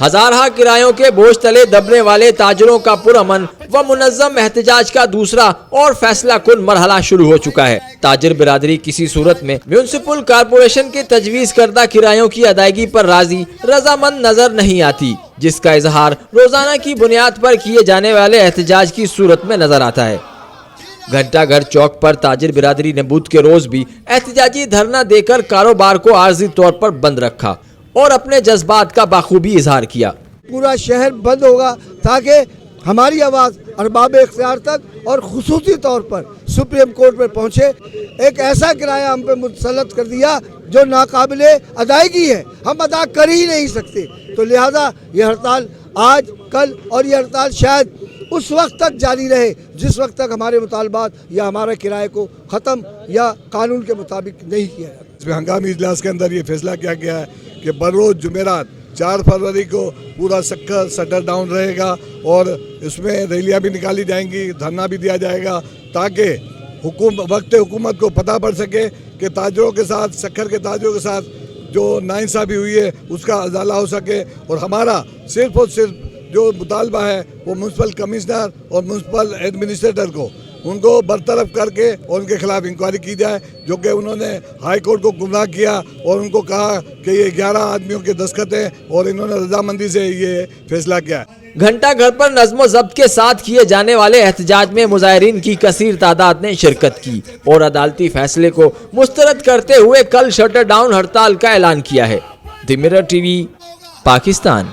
ہزارہ کرایوں کے بوجھ تلے دبنے والے تاجروں کا پرامن و منظم احتجاج کا دوسرا اور فیصلہ کن مرحلہ شروع ہو چکا ہے۔ تاجر برادری کسی صورت میں میونسپل کارپوریشن کے تجویز کردہ کرایوں کی ادائیگی پر راضی رضامند نظر نہیں آتی، جس کا اظہار روزانہ کی بنیاد پر کیے جانے والے احتجاج کی صورت میں نظر آتا ہے۔ گھنٹہ گھر چوک پر تاجر برادری نے بدھ کے روز بھی احتجاجی دھرنا دے کر کاروبار کو عارضی طور پر بند رکھا اور اپنے جذبات کا بخوبی اظہار کیا۔ پورا شہر بند ہوگا تاکہ ہماری آواز ارباب اختیار تک اور خصوصی طور پر سپریم کورٹ پر پہنچے۔ ایک ایسا کرایہ ہم پہ مسلط کر دیا جو ناقابل ادائیگی ہے، ہم ادا کر ہی نہیں سکتے، تو لہذا یہ ہڑتال آج کل اور یہ ہڑتال شاید اس وقت تک جاری رہے جس وقت تک ہمارے مطالبات یا ہمارے کرائے کو ختم یا قانون کے مطابق نہیں کیا جاتا۔ اس میں ہنگامی اجلاس کے اندر یہ فیصلہ کیا گیا ہے کہ بروز جمعرات 4 فروری کو پورا سکر شٹر ڈاؤن رہے گا اور اس میں ریلیاں بھی نکالی جائیں گی، دھرنا بھی دیا جائے گا تاکہ وقت حکومت کو پتہ پڑ سکے کہ تاجروں کے ساتھ، شکر کے تاجروں کے ساتھ جو ناانصافی ہوئی ہے اس کا ازالہ ہو سکے، اور ہمارا صرف اور صرف جو مطالبہ ہے وہ میونسپل کمشنر اور میونسپل ایڈمنسٹریٹر کو ان کو برطرف کر کے اور ان کے خلاف انکوائری کی جائے، جو کہ انہوں نے ہائی کورٹ کو گمراہ کیا اور ان کو کہا کہ یہ 11 آدمیوں کے دستخط ہیں اور انہوں نے رضامندی سے یہ فیصلہ کیا ہے۔ گھنٹہ گھر پر نظم و ضبط کے ساتھ کیے جانے والے احتجاج میں مظاہرین کی کثیر تعداد نے شرکت کی اور عدالتی فیصلے کو مسترد کرتے ہوئے کل شٹر ڈاؤن ہڑتال کا اعلان کیا ہے۔ The mirror T V, Pakistan.